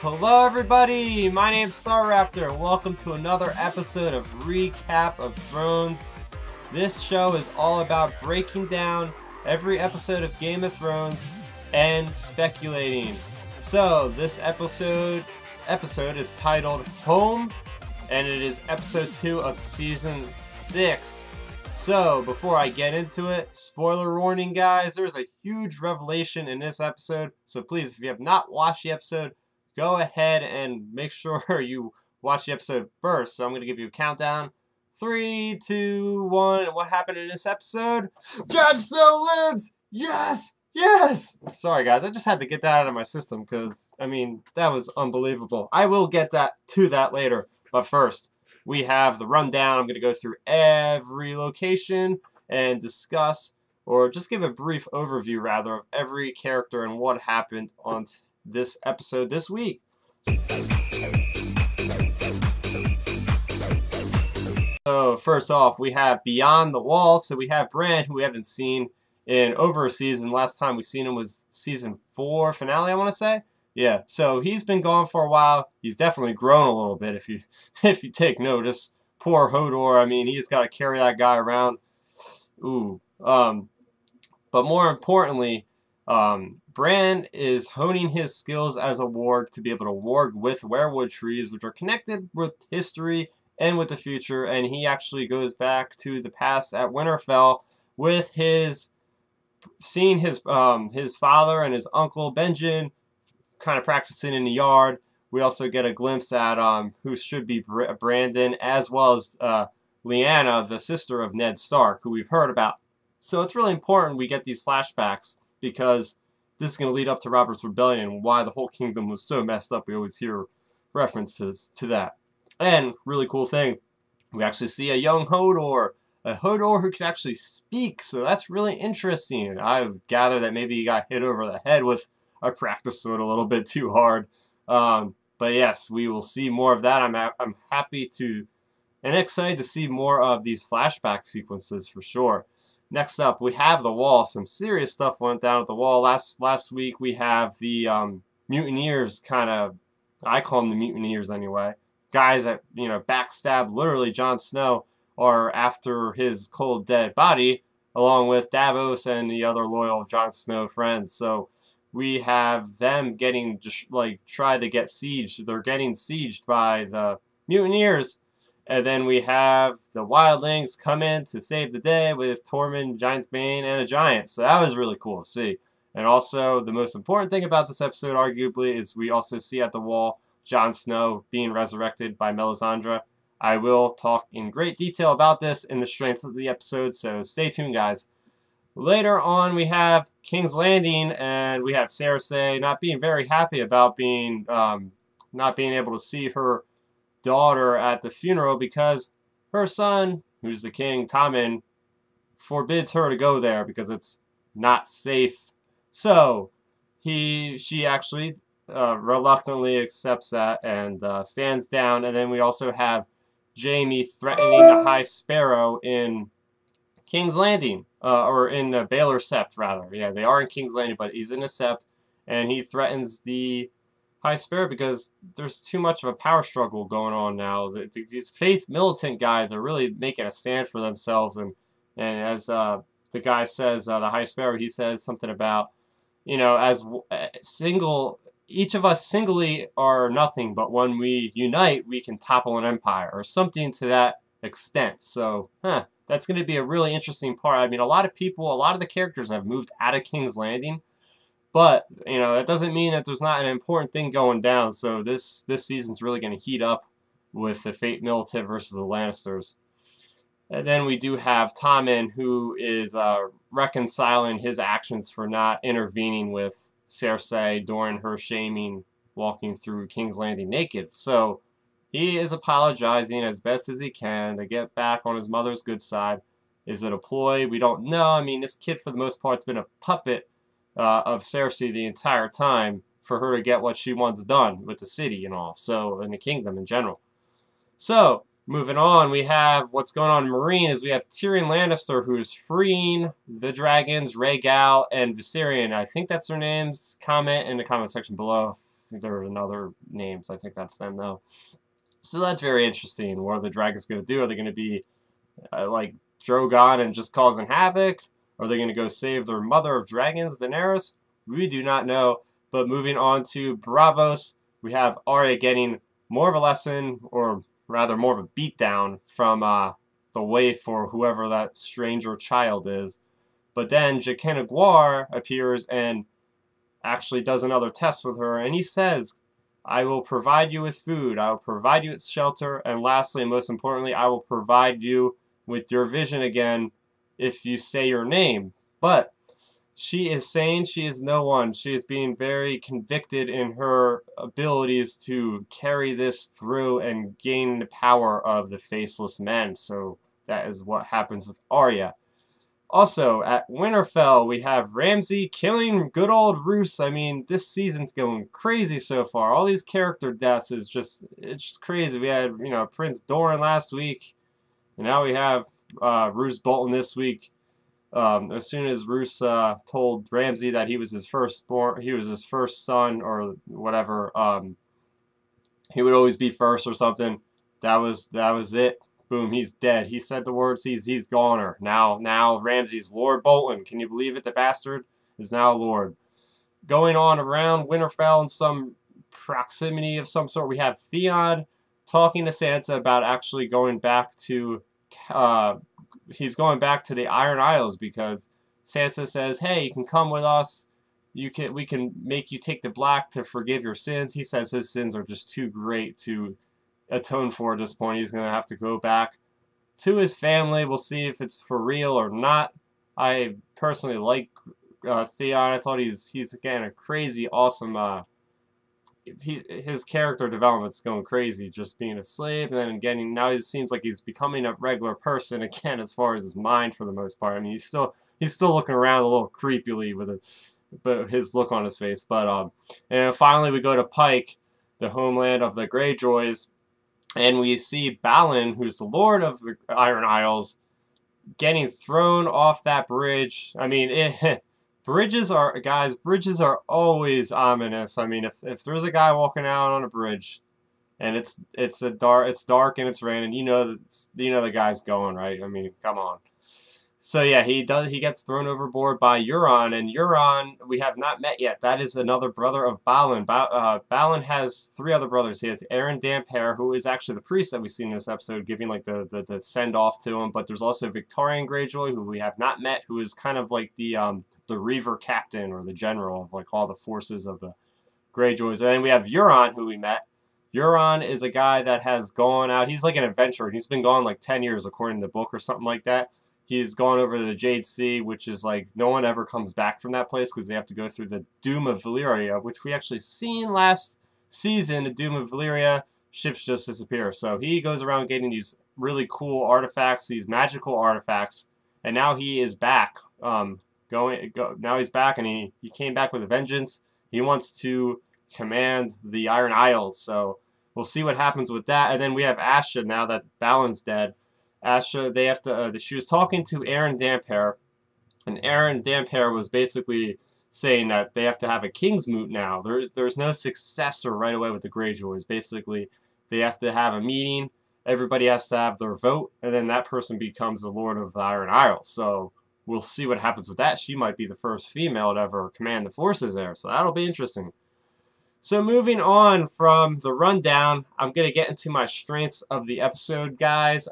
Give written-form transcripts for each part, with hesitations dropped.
Hello everybody, my name's Starraptor and welcome to another episode of Recap of Thrones. This show is all about breaking down every episode of Game of Thrones and speculating. So this episode is titled Home, and it is episode 2 of season 6. So before I get into it, spoiler warning guys, there's a huge revelation in this episode. So please, if you have not watched the episode, go ahead and make sure you watch the episode first. So I'm going to give you a countdown. 3, 2, 1. And what happened in this episode? Judge still lives! Yes! Yes! Sorry guys, I just had to get that out of my system because, I mean, that was unbelievable. I will get to that later. But first, we have the rundown. I'm going to go through every location and discuss, or just give a brief overview rather, of every character and what happened on this episode this week. So first off, we have Beyond the Wall. So we have Bran, who we haven't seen in over a season. Last time we seen him was season 4 finale, I want to say. Yeah, so he's been gone for a while. He's definitely grown a little bit if you take notice. Poor Hodor, I mean, he's got to carry that guy around. Ooh. But more importantly, Bran is honing his skills as a warg to be able to warg with weirwood trees, which are connected with history and with the future. And he actually goes back to the past at Winterfell with seeing his father and his uncle Benjen kind of practicing in the yard. We also get a glimpse at who should be Brandon, as well as Lyanna, the sister of Ned Stark, who we've heard about. So it's really important we get these flashbacks because this is going to lead up to Robert's Rebellion and why the whole kingdom was so messed up. We always hear references to that. And really cool thing, we actually see a young Hodor, a Hodor who can actually speak. So that's really interesting. I've gathered that maybe he got hit over the head with a practice sword a little bit too hard. But yes, we will see more of that. I'm happy to and excited to see more of these flashback sequences for sure. Next up, we have the Wall. Some serious stuff went down at the Wall. Last week, we have the Mutineers kind of, I call them the Mutineers anyway. Guys that, backstab literally Jon Snow are after his cold dead body, along with Davos and the other loyal Jon Snow friends. So we have them getting, try to get sieged. They're getting sieged by the Mutineers. And then we have the Wildlings come in to save the day with Tormund, Giantsbane, and a giant. So that was really cool to see. And also, the most important thing about this episode, arguably, is we also see at the Wall Jon Snow being resurrected by Melisandre. I will talk in great detail about this in the strengths of the episode, so stay tuned, guys. Later on, we have King's Landing, and we have Cersei not being very happy about not being able to see her daughter at the funeral because her son, who's the king, Tommen, forbids her to go there because it's not safe. So she actually reluctantly accepts that and stands down. And then we also have Jaime threatening the High Sparrow in King's Landing, or in Baelor Sept rather. Yeah, they are in King's Landing, but he's in a Sept, and he threatens the High Sparrow because there's too much of a power struggle going on now. These faith militant guys are really making a stand for themselves, and as the guy says, the High Sparrow, he says something about, as each of us singly are nothing, but when we unite, we can topple an empire, or something to that extent. So, that's going to be a really interesting part. I mean, a lot of the characters have moved out of King's Landing. But, that doesn't mean that there's not an important thing going down. So this season's really going to heat up with the Fate Militant versus the Lannisters. And then we do have Tommen, who is reconciling his actions for not intervening with Cersei during her shaming walking through King's Landing naked. So he is apologizing as best as he can to get back on his mother's good side. Is it a ploy? We don't know. I mean, this kid, for the most part, has been a puppet of Cersei the entire time for her to get what she wants done with the city and all, so, and the kingdom in general. So, moving on, we have what's going on in Meereen is we have Tyrion Lannister, who's freeing the dragons, Rhaegal and Viserion. I think that's their names. Comment in the comment section below there are another names. I think that's them though. So that's very interesting. What are the dragons going to do? Are they going to be like Drogon and just causing havoc? Are they going to go save their mother of dragons, Daenerys? We do not know. But moving on to Braavos, we have Arya getting more of a lesson, or rather more of a beatdown from the waif or whoever that stranger child is. But then Jaqen H'ghar appears and actually does another test with her, and he says, I will provide you with food, I will provide you with shelter, and lastly, and most importantly, I will provide you with your vision again if you say your name. But she is saying she is no one. She is being very convicted in her abilities to carry this through and gain the power of the Faceless Men. So that is what happens with Arya. Also, at Winterfell, we have Ramsay killing good old Roose. I mean, this season's going crazy so far. All these character deaths is just, it's just crazy. We had, Prince Doran last week, and now we have Roose Bolton this week. As soon as Roose told Ramsay that he was his first son or whatever, he would always be first or something. That was it. Boom, he's dead. He said the words, he's goner. Now Ramsay's Lord Bolton. Can you believe it? The bastard is now Lord. Going on around Winterfell in some proximity of some sort, we have Theon talking to Sansa about actually going back to he's going back to the Iron Isles because Sansa says, hey, you can come with us. We can make you take the black to forgive your sins. He says his sins are just too great to atone for at this point. He's going to have to go back to his family. We'll see if it's for real or not. I personally like Theon. I thought he's again a crazy, awesome. His character development's going crazy, just being a slave and then getting, now he seems like he's becoming a regular person again as far as his mind for the most part. I mean, he's still looking around a little creepily with his look on his face. But and finally we go to Pike, the homeland of the Greyjoys. And we see Balon, who's the Lord of the Iron Isles, getting thrown off that bridge. I mean, bridges are always ominous. I mean, if there's a guy walking out on a bridge, and it's dark and it's raining, you know the guy's going, right? I mean, come on. So yeah, he gets thrown overboard by Euron, and Euron we have not met yet. That is another brother of Balon. Balon has 3 other brothers. He has Aaron Damphair, who is actually the priest that we see in this episode, giving like the send off to him. But there's also Victorian Greyjoy, who we have not met, who is kind of like the Reaver captain or the general of like all the forces of the Greyjoys. And then we have Euron, who we met. Euron is a guy that has gone out. He's like an adventurer. He's been gone like 10 years according to the book or something like that. He's gone over to the Jade Sea, which is like no one ever comes back from that place because they have to go through the Doom of Valyria, which we actually seen last season. The Doom of Valyria, ships just disappear. So he goes around getting these really cool artifacts, these magical artifacts, and now he is back. Now he's back, and he came back with a vengeance. He wants to command the Iron Isles. So we'll see what happens with that. And then we have Asha now that Balon's dead. Asha, they have to. She was talking to Aaron Damphair, and Aaron Damphair was basically saying that they have to have a Kingsmoot now. There's no successor right away with the Greyjoys. Basically, they have to have a meeting. Everybody has to have their vote, and then that person becomes the Lord of the Iron Isles. So we'll see what happens with that. She might be the first female to ever command the forces there, so that'll be interesting. So moving on from the rundown, I'm going to get into my strengths of the episode, guys.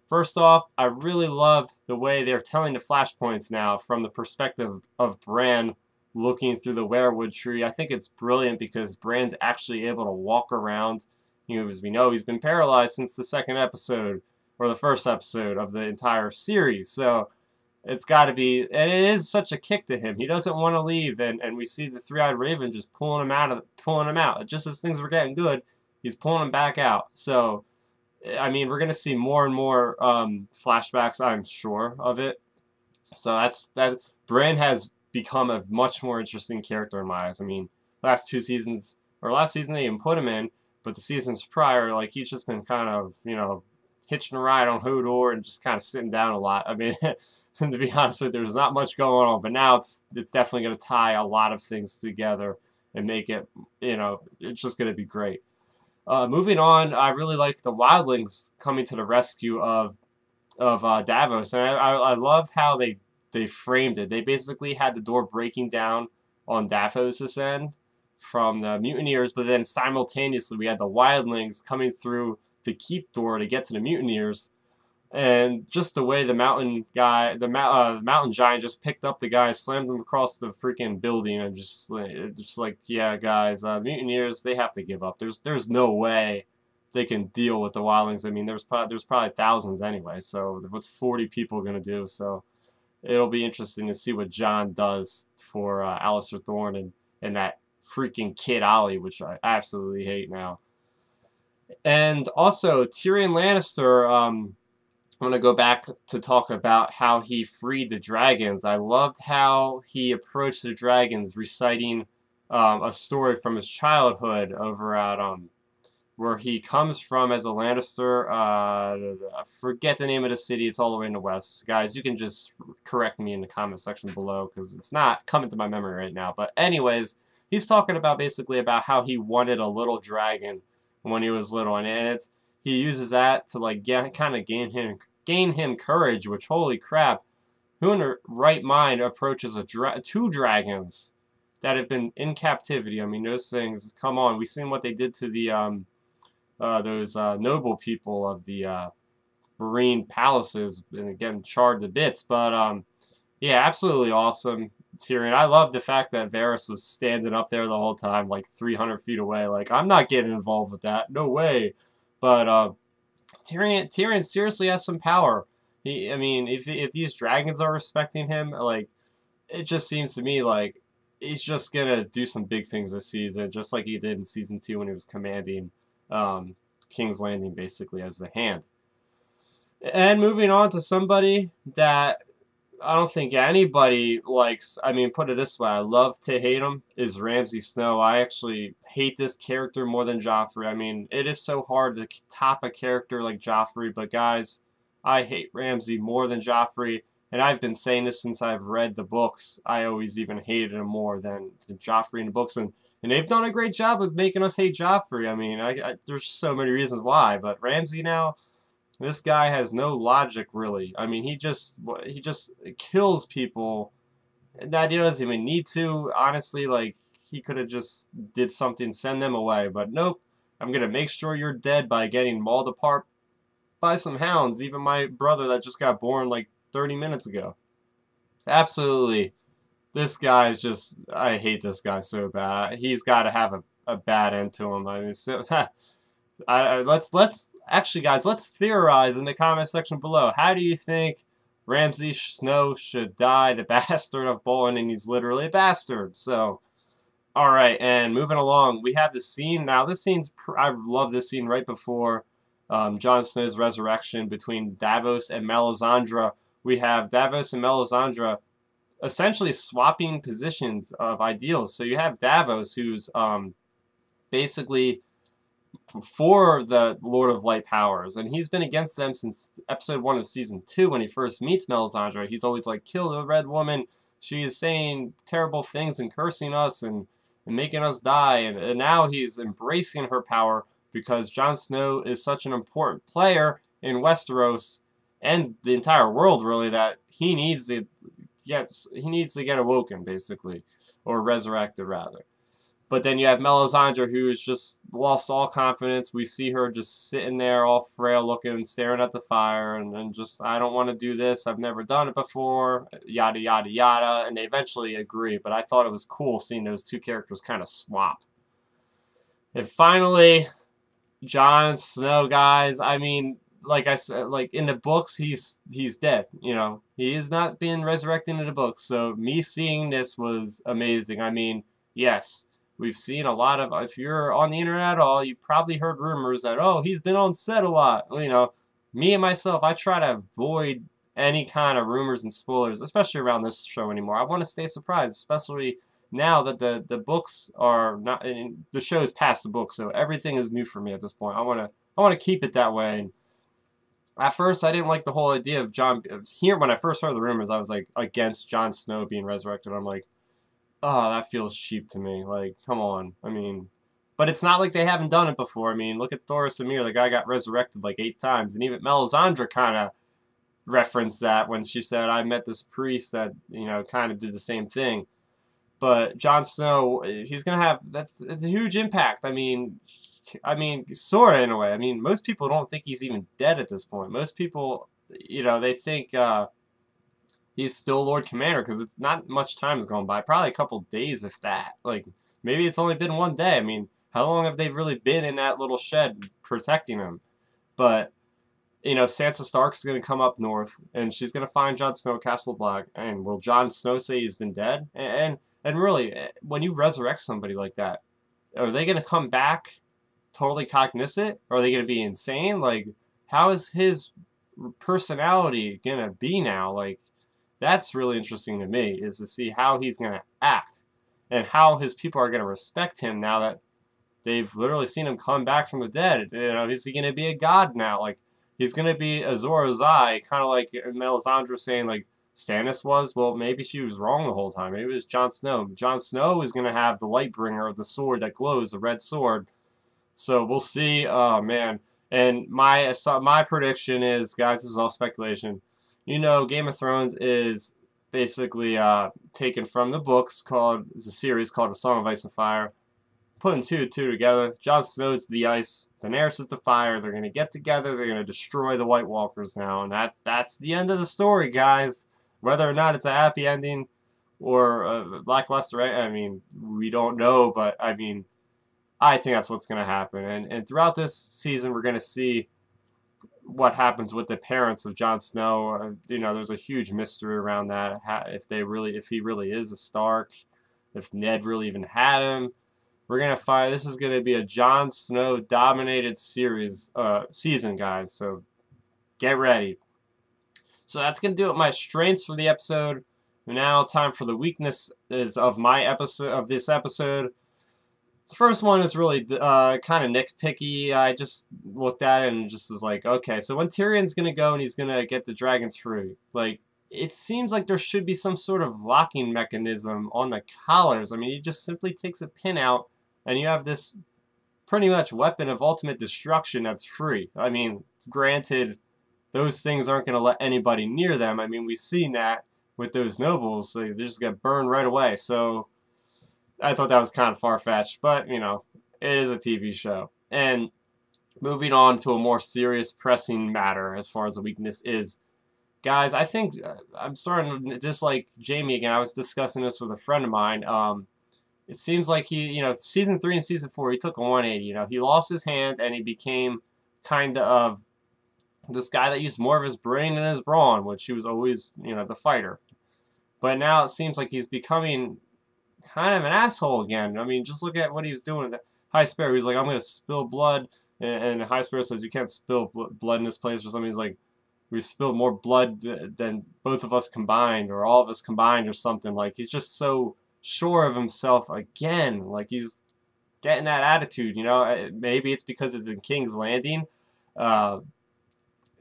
First off, I really love the way they're telling the flashpoints now from the perspective of Bran looking through the weirwood tree. I think it's brilliant because Bran's actually able to walk around. As we know, he's been paralyzed since the second episode, or the first episode of the entire series. So it's got to be, and it is such a kick to him. He doesn't want to leave, and we see the Three-Eyed Raven just pulling him out. Just as things were getting good, he's pulling him back out. So, I mean, we're gonna see more and more flashbacks, I'm sure of it. So that. Bran has become a much more interesting character in my eyes. I mean, last season they even put him in, but the seasons prior, like he's just been kind of hitching a ride on Hodor and just kind of sitting down a lot. I mean. And to be honest with you, there's not much going on, but now it's definitely going to tie a lot of things together and make it, it's just going to be great. Moving on, I really like the wildlings coming to the rescue of Davos, and I love how they framed it. They basically had the door breaking down on Davos's end from the mutineers, but then simultaneously we had the wildlings coming through the keep door to get to the mutineers. And just the way the mountain guy, the mountain giant, just picked up the guy, slammed him across the freaking building, and just like, yeah, guys, mutineers, they have to give up. There's no way they can deal with the wildlings. I mean, there's probably thousands anyway. So what's 40 people gonna do? So it'll be interesting to see what Jon does for Alliser Thorne and that freaking Kid Ollie, which I absolutely hate now. And also Tyrion Lannister. I'm going to go back to talk about how he freed the dragons. I loved how he approached the dragons, reciting a story from his childhood over at where he comes from as a Lannister. I forget the name of the city. It's all the way in the west. Guys, you can just correct me in the comment section below because it's not coming to my memory right now. But anyways, he's talking about basically about how he wanted a little dragon when he was little, and he uses that to like kind of gain him courage. Which, holy crap, who in their right mind approaches two dragons that have been in captivity? I mean, those things. Come on, we've seen what they did to the those noble people of the Marine palaces and getting charred to bits. But yeah, absolutely awesome, Tyrion. I love the fact that Varys was standing up there the whole time, like 300 feet away. Like, I'm not getting involved with that. No way. But Tyrion seriously has some power. I mean, if these dragons are respecting him, like, it just seems to me like he's just gonna do some big things this season, just like he did in season 2 when he was commanding King's Landing basically as the Hand. And moving on to somebody that I don't think anybody likes. I mean, put it this way, I love to hate him, is Ramsay Snow. I actually hate this character more than Joffrey. I mean, it is so hard to top a character like Joffrey, but guys, I hate Ramsay more than Joffrey, and I've been saying this since I've read the books. I always even hated him more than Joffrey in the books, and they've done a great job of making us hate Joffrey. I mean, there's so many reasons why, but Ramsay now, this guy has no logic, really. I mean, he just kills people that he doesn't even need to. Honestly, like, he could have just did something, send them away. But nope, I'm going to make sure you're dead by getting mauled apart by some hounds. Even my brother that just got born like 30 minutes ago. Absolutely. This guy is just, I hate this guy so bad. He's got to have a bad end to him. I mean, so, let's actually, guys, let's theorize in the comment section below. How do you think Ramsay Snow should die? The bastard of Bolton, and he's literally a bastard. So, all right, and moving along, we have the scene. Now, this scene's, I love this scene right before Jon Snow's resurrection between Davos and Melisandre. We have Davos and Melisandre essentially swapping positions of ideals. So you have Davos, who's basically for the Lord of Light powers, and he's been against them since episode 1 of season 2 when he first meets Melisandre. He's always like, kill the Red Woman, she is saying terrible things and cursing us and making us die, and now he's embracing her power because Jon Snow is such an important player in Westeros and the entire world, really, that he needs to get awoken, basically, or resurrected rather. But then you have Melisandre, who has just lost all confidence. We see her just sitting there all frail looking, staring at the fire, and just, I don't want to do this. I've never done it before, yada, yada, yada. And they eventually agree. But I thought it was cool seeing those two characters kind of swap. And finally, Jon Snow, guys. I mean, like I said, like in the books, he's dead. You know, he is not being resurrected in the books. So me seeing this was amazing. I mean, yes. We've seen a lot of, if you're on the internet at all, you probably heard rumors that, oh, he's been on set a lot. You know, me and myself, I try to avoid any kind of rumors and spoilers, especially around this show anymore. I want to stay surprised, especially now that the books are not, the show's past the book, so everything is new for me at this point. I want to keep it that way. And at first, I didn't like the whole idea of when I first heard the rumors, I was like against Jon Snow being resurrected. I'm like, oh, that feels cheap to me. Like, come on. I mean, but it's not like they haven't done it before. I mean, look at Thoris Amir. The guy got resurrected like 8 times. And even Melisandre kind of referenced that when she said, I met this priest that, you know, kind of did the same thing. But Jon Snow, he's going to have, it's a huge impact. I mean, sort of in a way. I mean, most people don't think he's even dead at this point. Most people, you know, they think he's still Lord Commander because it's not much time has gone by. Probably a couple days, if that. Like, maybe it's only been one day. I mean, how long have they really been in that little shed protecting him? But, you know, Sansa Stark's going to come up north, and she's going to find Jon Snow at Castle Black. And will Jon Snow say he's been dead? And really, when you resurrect somebody like that, are they going to come back totally cognizant? Or are they going to be insane? Like, how is his personality going to be now? Like, that's really interesting to me, is to see how he's going to act and how his people are going to respect him now that they've literally seen him come back from the dead. You know, is he going to be a god now? Like, he's going to be Azor Ahai, kind of like Melisandre saying, like, Stannis was. Well, maybe she was wrong the whole time. Maybe it was Jon Snow. Jon Snow is going to have the Lightbringer of the sword that glows, the red sword. So we'll see. Oh, man. And my prediction is, guys, this is all speculation. You know, Game of Thrones is basically taken from the books called, it's a series called A Song of Ice and Fire. Putting two and two together. Jon Snow's the ice, Daenerys is the fire. They're going to get together. They're going to destroy the White Walkers now. And that's the end of the story, guys. Whether or not it's a happy ending or a lackluster, I mean, we don't know. But, I mean, I think that's what's going to happen. And throughout this season, we're going to see what happens with the parents of Jon Snow. You know, there's a huge mystery around that. If he really is a Stark, if Ned really even had him. We're gonna find this is gonna be a Jon Snow dominated season, guys. So get ready. So that's gonna do it. My strengths for the episode. Now time for the weaknesses of this episode. The first one is really kind of nitpicky. I just looked at it and just was like, okay, so when Tyrion's gonna go and he's gonna get the dragons free, like, it seems like there should be some sort of locking mechanism on the collars. I mean, he just simply takes a pin out and you have this pretty much weapon of ultimate destruction that's free. I mean, granted, those things aren't going to let anybody near them. I mean, we've seen that with those nobles. They just get burned right away. So I thought that was kind of far-fetched. But, you know, it is a TV show. And moving on to a more serious, pressing matter as far as the weakness is, guys, I think I'm starting to dislike Jaime again. I was discussing this with a friend of mine. It seems like he, you know, season 3 and season 4, he took a 180. You know, he lost his hand and he became kind of this guy that used more of his brain than his brawn, which he was always, you know, the fighter. But now it seems like he's becoming kind of an asshole again. I mean, just look at what he was doing. High Sparrow, he's like, I'm going to spill blood. And High Sparrow says, you can't spill blood in this place or something. He's like, we spilled more blood than both of us combined or all of us combined or something. Like, he's just so sure of himself again. Like, he's getting that attitude, you know. Maybe it's because it's in King's Landing.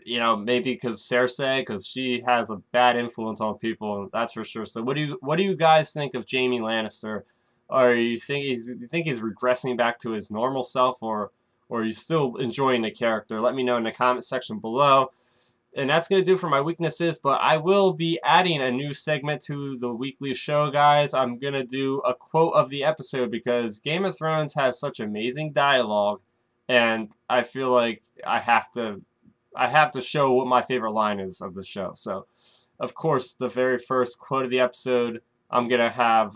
You know, maybe because Cersei, because she has a bad influence on people, that's for sure. So what do you guys think of Jaime Lannister? Or you think he's regressing back to his normal self, or are you still enjoying the character? Let me know in the comment section below. And that's going to do for my weaknesses, but I will be adding a new segment to the weekly show, guys. I'm going to do a quote of the episode because Game of Thrones has such amazing dialogue, and I feel like I have to show what my favorite line is of the show. So, of course, the very first quote of the episode, I'm going to have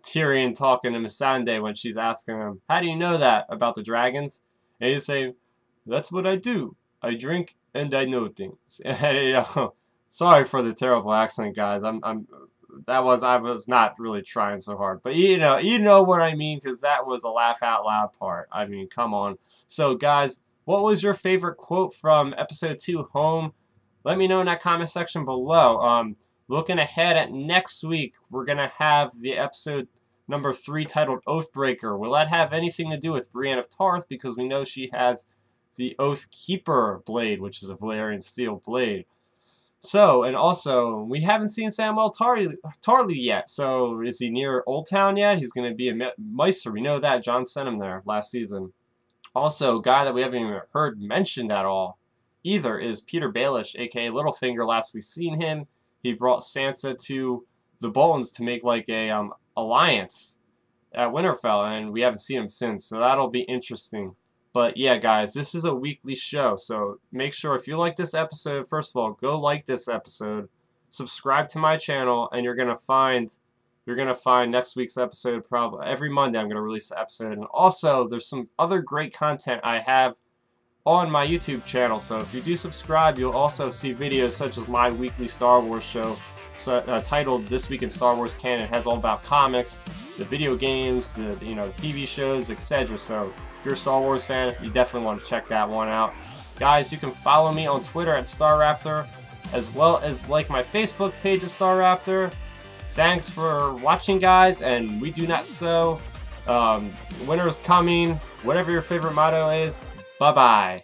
Tyrion talking to Missandei when she's asking him, how do you know that about the dragons? And he's saying, that's what I do. I drink and I know things. And, you know, sorry for the terrible accent, guys. I was not really trying so hard, but you know what I mean, because that was a laugh out loud part. I mean, come on. So, guys, what was your favorite quote from episode 2, Home? Let me know in that comment section below. Looking ahead at next week, we're gonna have the episode number 3 titled Oathbreaker. Will that have anything to do with Brienne of Tarth? Because we know she has the Oathkeeper blade, which is a Valyrian steel blade. So, and also, we haven't seen Samuel Tarley yet. So, is he near Old Town yet? He's going to be a Meister. We know that. John sent him there last season. Also, a guy that we haven't even heard mentioned at all either is Peter Baelish, a.k.a. Littlefinger. Last we seen him, he brought Sansa to the Boltons to make like a alliance at Winterfell, and we haven't seen him since. So, that'll be interesting. But yeah, guys, this is a weekly show, so make sure if you like this episode, first of all, go like this episode, subscribe to my channel, and you're gonna find next week's episode. Probably every Monday I'm gonna release an episode. And also, there's some other great content I have on my YouTube channel. So if you do subscribe, you'll also see videos such as my weekly Star Wars show titled "This Week in Star Wars Canon." It has all about comics, the video games, the TV shows, etc. So if you're a Star Wars fan, you definitely want to check that one out. Guys, you can follow me on Twitter at StarRaptor, as well as like my Facebook page at StarRaptor. Thanks for watching, guys, and we do not sow. Winter is coming. Whatever your favorite motto is, bye-bye.